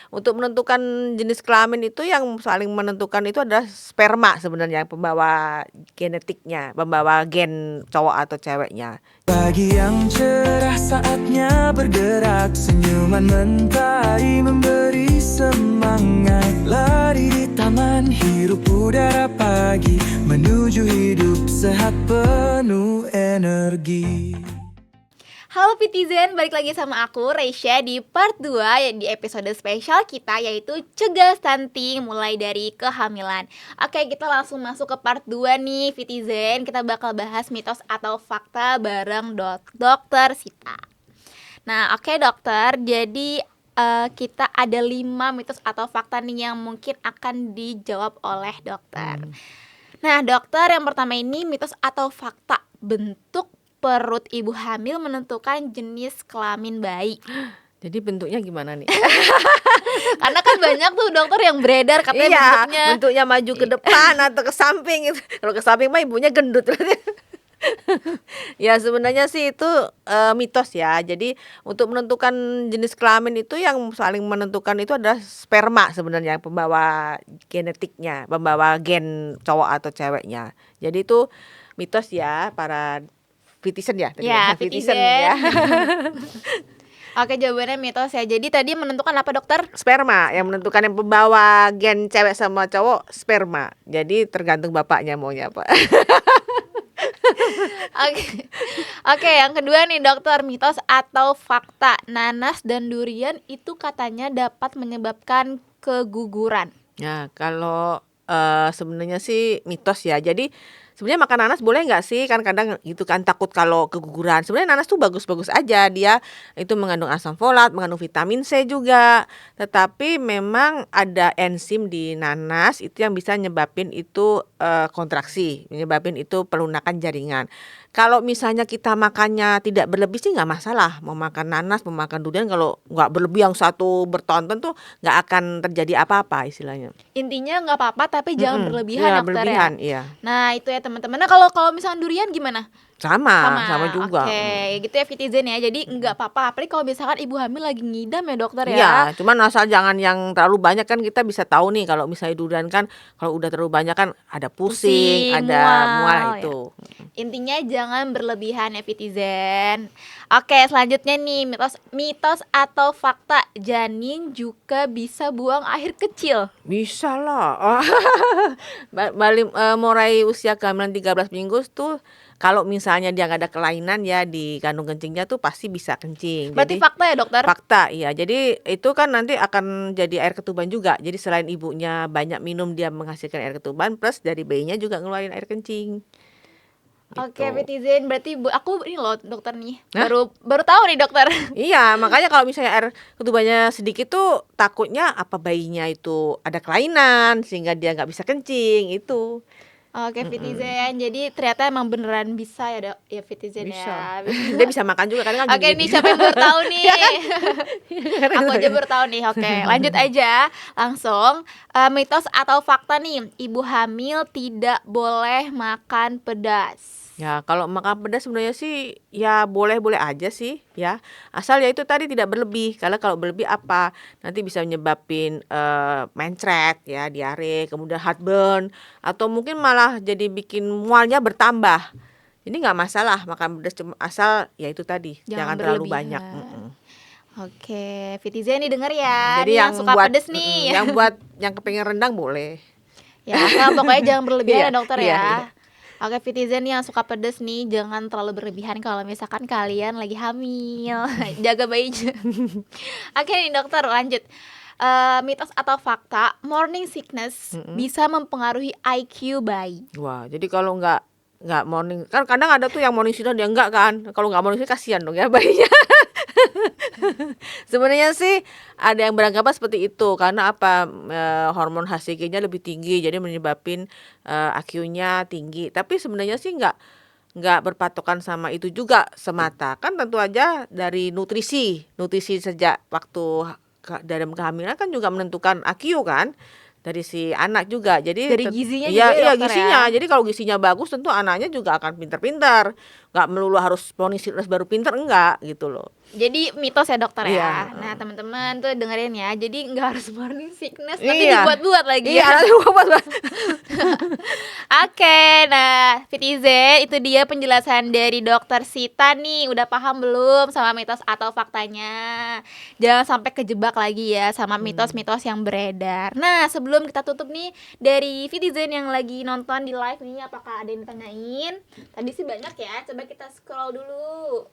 untuk menentukan jenis kelamin itu yang saling menentukan itu adalah sperma sebenarnya, pembawa genetiknya, pembawa gen cowok atau ceweknya. Pagi yang cerah saatnya bergerak, senyuman mentari memberi semangat. Lari di taman, hirup udara pagi, menuju hidup sehat penuh energi. Halo Pitizen, balik lagi sama aku Reisha di part 2 di episode spesial kita, yaitu cegah stunting mulai dari kehamilan. Oke, kita langsung masuk ke part 2 nih Pitizen. Kita bakal bahas mitos atau fakta bareng dokter Sita. Nah oke dokter, jadi kita ada 5 mitos atau fakta nih yang mungkin akan dijawab oleh dokter. Nah dokter, yang pertama ini mitos atau fakta, bentuk perut ibu hamil menentukan jenis kelamin bayi. Jadi bentuknya gimana nih? Karena kan banyak tuh dokter yang beredar katanya bentuknya maju ke depan atau ke samping. Kalau ke samping mah ibunya gendut. Ya sebenarnya sih itu mitos ya. Jadi untuk menentukan jenis kelamin itu yang saling menentukan itu adalah sperma sebenarnya, pembawa genetiknya, pembawa gen cowok atau ceweknya. Jadi itu mitos ya para Fitizen ya tadi Ya, Fitizen Fitizen. ya. Oke, jawabannya mitos ya. Jadi tadi menentukan apa dokter? Sperma yang menentukan, yang pembawa gen cewek sama cowok sperma. Jadi tergantung bapaknya maunya apa. Oke, yang kedua nih dokter, mitos atau fakta, nanas dan durian itu katanya dapat menyebabkan keguguran. Nah, kalau sebenarnya sih mitos ya. Jadi sebenarnya makan nanas boleh nggak sih? Kan kadang gitu kan takut kalau keguguran. Sebenarnya nanas tuh bagus-bagus aja. Dia itu mengandung asam folat, mengandung vitamin C juga. Tetapi memang ada enzim di nanas itu yang bisa nyebabin itu kontraksi, menyebabin itu pelunakan jaringan. Kalau misalnya kita makannya tidak berlebih sih nggak masalah. Mau makan nanas, mau makan durian, kalau nggak berlebih yang satu bertonton tuh nggak akan terjadi apa-apa istilahnya. Intinya nggak apa-apa tapi jangan berlebihan Iya, dokter berlebihan, ya. iya. Nah itu ya teman-teman. Nah kalau misalnya durian gimana? Sama juga. Oke, gitu ya Fitizen ya. Jadi nggak apa-apa. Apalagi kalau misalkan ibu hamil lagi ngidam ya dokter ya. Iya, cuman asal jangan yang terlalu banyak, kan kita bisa tahu nih kalau misalnya durian kan kalau udah terlalu banyak kan ada pusing, ada mual ya. itu. Intinya jangan berlebihan ya Fitizen. Oke, selanjutnya nih mitos atau fakta, janin juga bisa buang air kecil. Bisa lah. Mulai usia kehamilan 13 minggu tuh kalau misalnya dia nggak ada kelainan ya di kandung kencingnya tuh pasti bisa kencing. Berarti Jadi fakta ya dokter? fakta, iya. Jadi itu kan nanti akan jadi air ketuban juga. Jadi selain ibunya banyak minum, dia menghasilkan air ketuban, plus dari bayinya juga ngeluarin air kencing. Oke, Gitu. Fitizen, berarti aku ini loh dokter nih. Hah? Baru tahu nih dokter. Iya, makanya kalau misalnya air ketubannya sedikit tuh takutnya apa bayinya itu ada kelainan sehingga dia nggak bisa kencing itu. Oke, Fitizen. Jadi ternyata emang beneran bisa ya, Dok. Ya Fitizen Bisa. ya. Dia bisa makan juga kadang kan. Oke, nih siapa yang baru tahu nih? Aku aja baru tahu nih. Oke, lanjut aja. Langsung mitos atau fakta nih, ibu hamil tidak boleh makan pedas. Ya, kalau makan pedas sebenarnya sih ya boleh-boleh aja sih ya. Asal ya itu tadi tidak berlebih. Karena kalau berlebih apa? Nanti bisa menyebabin mencret ya, diare, kemudian heartburn, atau mungkin malah jadi bikin mualnya bertambah. Jadi nggak masalah makan pedas, cuma asal ya itu tadi jangan terlalu banyak. Oke, Fitizen nih denger ya. Jadi Nih yang suka buat, pedes nih. yang buat yang kepengen rendang boleh. Ya, asal pokoknya jangan berlebihan ya dokter Iya, ya. iya. Oke, Fitizen yang suka pedes nih, jangan terlalu berlebihan kalau misalkan kalian lagi hamil. Jaga bayinya. Oke nih dokter, lanjut. Mitos atau fakta, morning sickness bisa mempengaruhi IQ bayi. Wah, jadi kalau nggak morning, kan kadang ada tuh yang morning sickness dia enggak kan. Kalau nggak morning sickness kasihan dong ya bayinya. Sebenarnya sih ada yang beranggapan seperti itu karena apa, hormon HCG-nya lebih tinggi jadi menyebabin IQ-nya tinggi. Tapi sebenarnya sih nggak berpatokan sama itu juga semata. Kan tentu aja dari nutrisi sejak waktu dalam kehamilan kan juga menentukan IQ kan. Dari si anak juga. Jadi Dari gizinya iya, juga ya, dokter gizinya. ya? Jadi kalau gizinya bagus tentu anaknya juga akan pintar-pintar. Nggak melulu harus morning sickness baru pintar, enggak gitu loh. Jadi mitos ya dokter ya. Iya. Nah teman-teman tuh dengerin ya. Jadi nggak harus morning sickness. Nanti Iya. dibuat-buat lagi Iya, ya. nanti gua buat. Oke, nah Vitizen itu dia penjelasan dari dokter Sita nih. Udah paham belum sama mitos atau faktanya? Jangan sampai kejebak lagi ya sama mitos-mitos yang beredar. Nah sebelum kita tutup nih, dari Vitizen yang lagi nonton di live nih, apakah ada yang ditanyain? Tadi sih banyak ya, coba kita scroll dulu.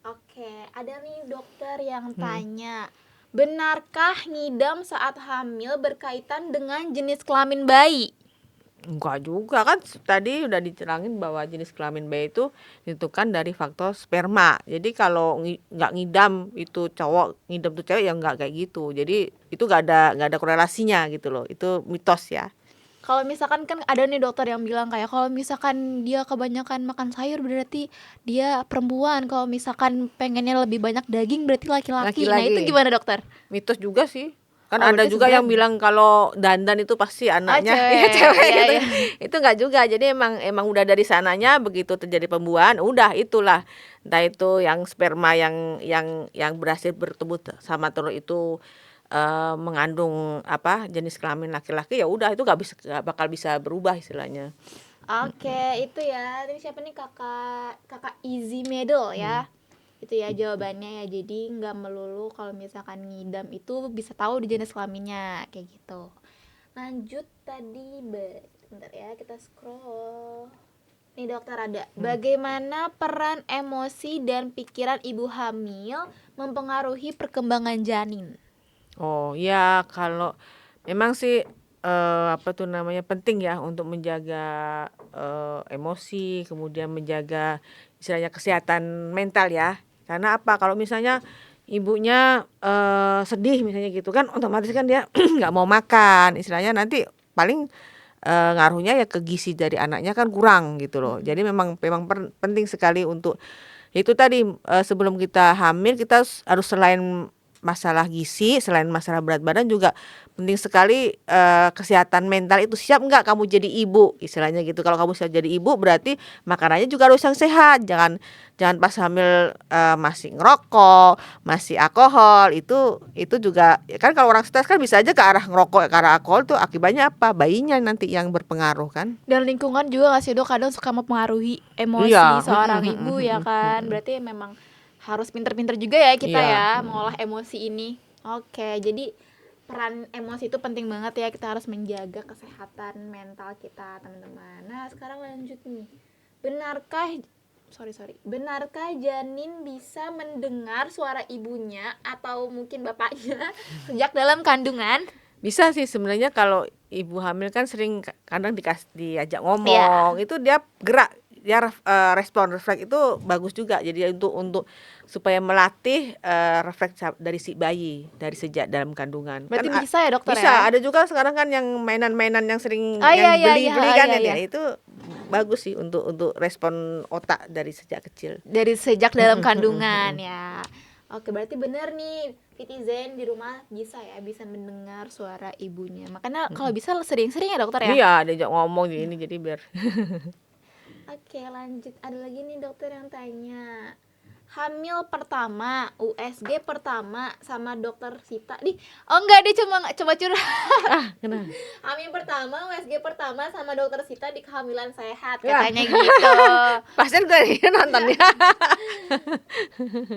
Oke, ada nih dokter yang tanya, benarkah ngidam saat hamil berkaitan dengan jenis kelamin bayi? Enggak juga kan tadi udah diterangin bahwa jenis kelamin bayi itu ditentukan dari faktor sperma. Jadi kalau nggak ngidam itu cowok, ngidam tuh cewek ya nggak kayak gitu. Jadi itu nggak ada korelasinya gitu loh. Itu mitos ya. Kalau misalkan kan ada nih dokter yang bilang kayak kalau misalkan dia kebanyakan makan sayur berarti dia perempuan, kalau misalkan pengennya lebih banyak daging berarti laki-laki. Nah itu Laki-laki. gimana dokter? Mitos juga sih. Kan Oh, ada berarti juga yang sebenarnya- bilang kalau dandan itu pasti anaknya cewek. ya cewek Iya, gitu. iya. Itu enggak juga. Jadi emang udah dari sananya begitu terjadi pembuahan, udah itulah. Entah itu yang sperma yang berhasil bertemu sama telur itu mengandung apa jenis kelamin laki-laki, ya udah itu nggak bakal bisa berubah istilahnya. Oke, itu ya. Tadi siapa nih kakak Easy Medal ya? Itu ya jawabannya ya. Jadi nggak melulu kalau misalkan ngidam itu bisa tahu di jenis kelaminnya kayak gitu. Lanjut tadi, bentar ya kita scroll. Nih dokter ada. Bagaimana peran emosi dan pikiran ibu hamil mempengaruhi perkembangan janin? Oh ya, kalau memang sih apa tuh namanya penting ya untuk menjaga emosi, kemudian menjaga istilahnya kesehatan mental ya. Karena apa? Kalau misalnya ibunya sedih misalnya gitu kan, otomatis kan dia nggak mau makan. Istilahnya nanti paling ngaruhnya ya ke gizi dari anaknya kan kurang gitu loh. Jadi memang penting sekali untuk itu tadi sebelum kita hamil kita harus selain masalah gizi, selain masalah berat badan juga penting sekali kesehatan mental itu. Siap nggak kamu jadi ibu istilahnya gitu. Kalau kamu siap jadi ibu berarti makanannya juga harus yang sehat. Jangan pas hamil masih ngerokok, masih alkohol. Itu juga kan kalau orang stres kan bisa aja ke arah ngerokok, ke arah alkohol tuh akibatnya apa? Bayinya nanti yang berpengaruh kan. Dan lingkungan juga nggak sih dok, kadang suka mempengaruhi emosi Iya. seorang ibu ya kan. Berarti memang harus pinter-pinter juga ya kita Iya. ya mengolah emosi ini. Oke, jadi peran emosi itu penting banget ya, kita harus menjaga kesehatan mental kita teman-teman. Nah sekarang lanjut nih, benarkah janin bisa mendengar suara ibunya atau mungkin bapaknya sejak dalam kandungan? Bisa sih sebenarnya kalau ibu hamil kan sering kadang diajak ngomong, itu dia gerak, dia respon refleks itu bagus juga. Jadi untuk supaya melatih refleks dari si bayi dari sejak dalam kandungan. Berarti Kan bisa ya dokter bisa, ya? ada juga sekarang kan yang mainan-mainan yang sering Oh, yang iya, beli kan iya, ya, iya. itu bagus sih untuk respon otak dari sejak kecil. Dari sejak dalam kandungan ya. Oke, berarti benar nih Vitizen di rumah bisa mendengar suara ibunya. Makanya kalau bisa sering-sering ya dokter ya. Iya, diajak ngomong ini jadi biar Oke, lanjut. Ada lagi nih dokter yang tanya. Hamil pertama, USG pertama sama dokter Sita. Oh enggak, dia coba curhat. kenapa? Hamil pertama, USG pertama sama dokter Sita di kehamilan sehat Ya. katanya gitu. Pasien gue nonton ya.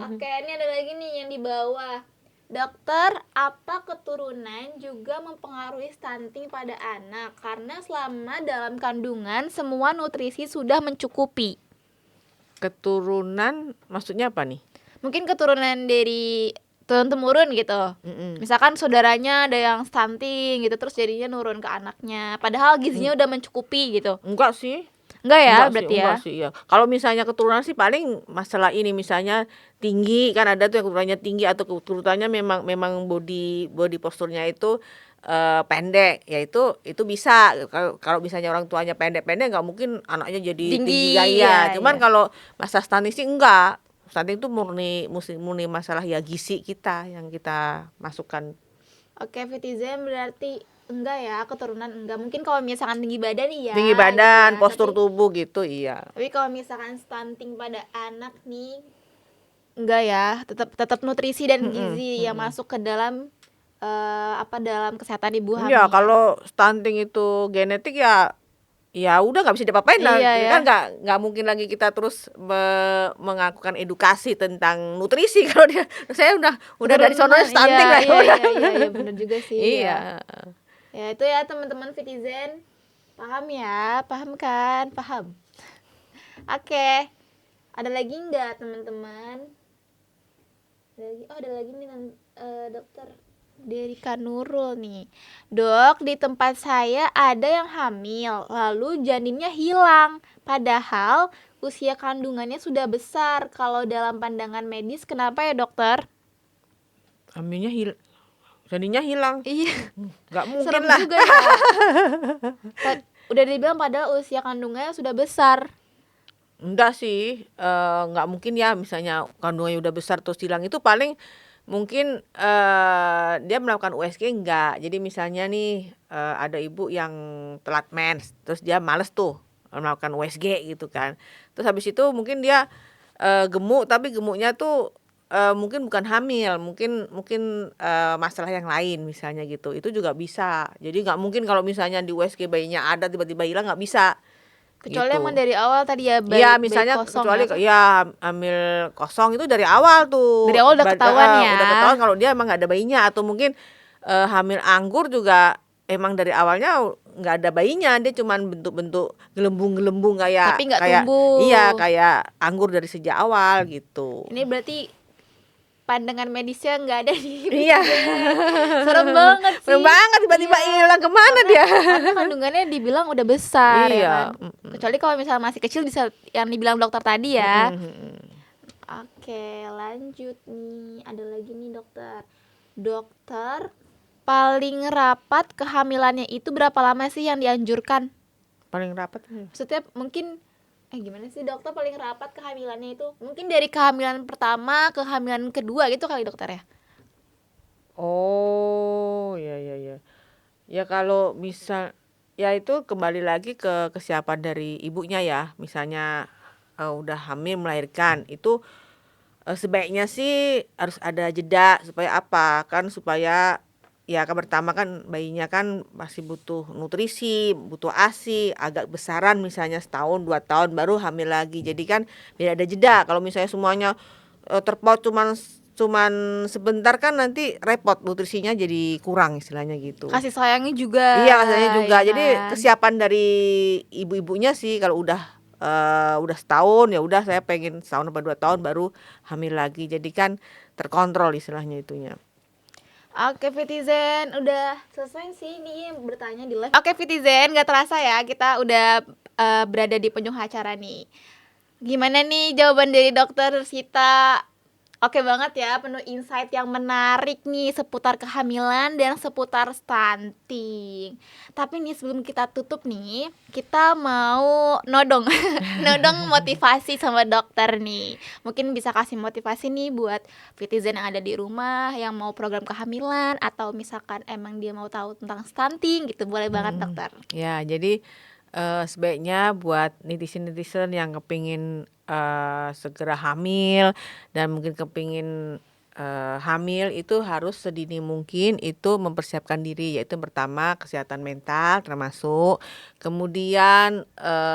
Oke, ini ada lagi nih yang di bawah. Dokter, apa keturunan juga mempengaruhi stunting pada anak? Karena selama dalam kandungan semua nutrisi sudah mencukupi. Keturunan maksudnya apa nih? Mungkin keturunan dari turun-temurun gitu. Misalkan saudaranya ada yang stunting gitu, terus jadinya nurun ke anaknya. Padahal gizinya udah mencukupi gitu. Enggak sih. Enggak ya, Enggak berarti sih, ya. enggak sih, ya. Kalau misalnya keturunan sih paling masalah ini misalnya tinggi, kan ada tuh yang keturunannya tinggi atau keturunannya memang body posturnya itu pendek, ya itu bisa. Kalau misalnya orang tuanya pendek-pendek nggak mungkin anaknya jadi tinggi gaya. ya, Cuman ya. kalau masa stunting sih enggak. Stunting itu murni masalah ya gizi kita yang kita masukkan. Oke, Vitizen, berarti enggak ya, keturunan enggak. Mungkin kalau misalkan tinggi badan iya Tinggi gitu badan, ya. postur Tapi tubuh gitu, iya. kalau misalkan stunting pada anak nih enggak ya, tetap nutrisi dan Mhm, gizi yang mhm. masuk ke dalam dalam kesehatan ibu Iya, hamil. kalau stunting itu genetik ya, ya udah nggak bisa diapa-apain lah, Iya ya ya. kan nggak mungkin lagi kita terus melakukan edukasi tentang nutrisi kalau dia saya udah dari sononya Keturunan, iya stunting lah, iya udah. iya iya iya bener juga sih ya. Iya, Ya itu ya teman-teman Citizen, paham ya, paham kan, paham. Oke, ada lagi nggak teman-teman? Ada lagi nih dokter Derika Nurul nih. Dok, di tempat saya ada yang hamil, lalu janinnya hilang. Padahal usia kandungannya sudah besar. Kalau dalam pandangan medis, kenapa ya dokter? hamilnya jadinya hilang, Iya, nggak mungkin serem lah. juga ya. Udah dibilang padahal usia kandungannya sudah besar. Enggak sih, nggak mungkin ya misalnya kandungannya udah besar terus hilang, itu paling mungkin, dia melakukan USG enggak. Jadi misalnya nih, ada ibu yang telat mens, terus dia males tuh melakukan USG gitu kan. Terus habis itu mungkin dia, gemuk, tapi gemuknya tuh, mungkin bukan hamil, mungkin mungkin, masalah yang lain misalnya gitu, itu juga bisa. Jadi nggak mungkin kalau misalnya di USG bayinya ada tiba-tiba hilang, nggak bisa, Kecuali emang gitu. dari awal tadi ya Iya, bayi misalnya kosong kecuali ya. ya hamil kosong itu dari awal tuh, Dari awal udah ketahuan ya. udah ketahuan kalau dia emang nggak ada bayinya, atau mungkin, hamil anggur juga emang dari awalnya nggak ada bayinya, dia cuman bentuk-bentuk gelembung-gelembung kayak Tapi nggak kayak tumbuh. iya, kayak anggur dari sejak awal gitu. Ini berarti pandangan medisnya nggak ada di Iya. serem banget sih. Serem banget tiba-tiba Iya. hilang, kemana dia? Karena kandungannya dibilang udah besar ya Iya, kan. Kecuali kalau misalnya masih kecil bisa yang dibilang dokter tadi ya. mhm. Oke, lanjut nih. Ada lagi nih dokter. Dokter, paling rapat kehamilannya itu berapa lama sih yang dianjurkan? Paling rapat Maksudnya mungkin gimana sih dokter, paling rapat kehamilannya itu? Mungkin dari kehamilan pertama ke kehamilan kedua gitu kali dokter ya? oh, ya ya ya. Ya kalau ya itu kembali lagi ke kesiapan dari ibunya ya. Misalnya, udah hamil melahirkan, itu, sebaiknya sih harus ada jeda supaya apa, kan supaya ya kan pertama kan bayinya kan masih butuh nutrisi, butuh ASI, agak besaran misalnya setahun, 2 tahun baru hamil lagi. Jadi kan biar ada jeda, kalau misalnya semuanya, terpaut cuman sebentar kan nanti repot, nutrisinya jadi kurang istilahnya gitu. Kasih sayangnya juga. Iya, rasanya juga. Ya Jadi kan? kesiapan dari ibu-ibunya sih kalau udah setahun, ya udah saya pengen setahun apa 2 tahun baru hamil lagi. Jadi kan terkontrol istilahnya itunya. Oke Fitizen, udah selesai sih ini bertanya di live. Oke Fitizen, gak terasa ya kita udah berada di penghujung acara nih. Gimana nih jawaban dari dokter Sita? Oke banget ya, penuh insight yang menarik nih seputar kehamilan dan seputar stunting. Tapi nih sebelum kita tutup nih, kita mau nodong nodong motivasi sama dokter nih. Mungkin bisa kasih motivasi nih buat Citizen yang ada di rumah yang mau program kehamilan, atau misalkan emang dia mau tahu tentang stunting gitu, boleh banget dokter. Ya, jadi, sebaiknya buat netizen-netizen yang kepingin, segera hamil dan mungkin kepingin, hamil itu harus sedini mungkin itu mempersiapkan diri, yaitu pertama kesehatan mental termasuk, kemudian,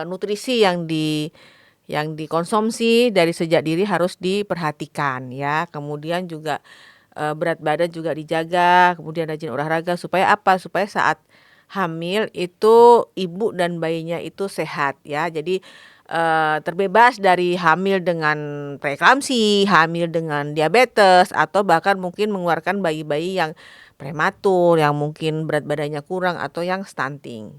nutrisi yang dikonsumsi dari sejak dini harus diperhatikan ya, kemudian juga, berat badan juga dijaga, kemudian rajin olahraga supaya apa, supaya saat hamil itu ibu dan bayinya itu sehat ya. Jadi, terbebas dari hamil dengan preeklamsi, hamil dengan diabetes, atau bahkan mungkin mengeluarkan bayi-bayi yang prematur, yang mungkin berat badannya kurang atau yang stunting.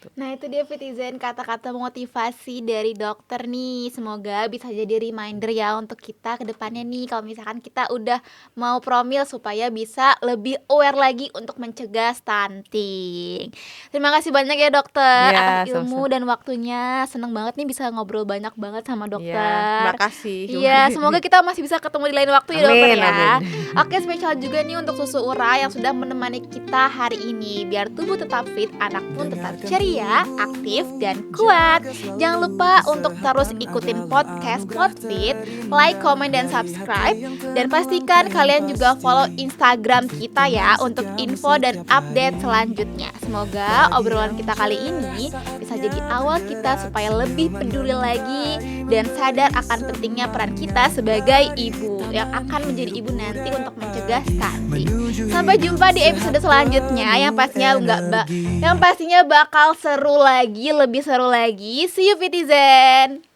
gitu. Nah itu dia Fitizen, kata-kata motivasi dari dokter nih. Semoga bisa jadi reminder ya untuk kita ke depannya nih, kalau misalkan kita udah mau promil, supaya bisa lebih aware lagi untuk mencegah stunting. Terima kasih banyak ya dokter Iya, atas ilmu sama-sama. dan waktunya. Seneng banget nih bisa ngobrol banyak banget sama Iya, dokter. makasih. Iya, semoga kita masih bisa ketemu di lain waktu ya dokter Amin, ya. amin. Oke, spesial juga nih untuk Susu Ura yang sudah menemani kita hari ini. Biar tubuh tetap fit, anak pun tetap ceria, aktif, dan kuat. Jangan lupa untuk terus ikutin podcast Podfit, like, comment, dan subscribe. Dan pastikan kalian juga follow Instagram kita ya untuk info dan update selanjutnya. Semoga obrolan kita kali ini bisa jadi awal kita supaya lebih peduli lagi dan sadar akan pentingnya peran kita sebagai ibu yang akan menjadi ibu nanti untuk mencegah stunting. Sampai jumpa di episode selanjutnya yang pastinya bakal seru lagi, lebih seru lagi. See you Fitizen.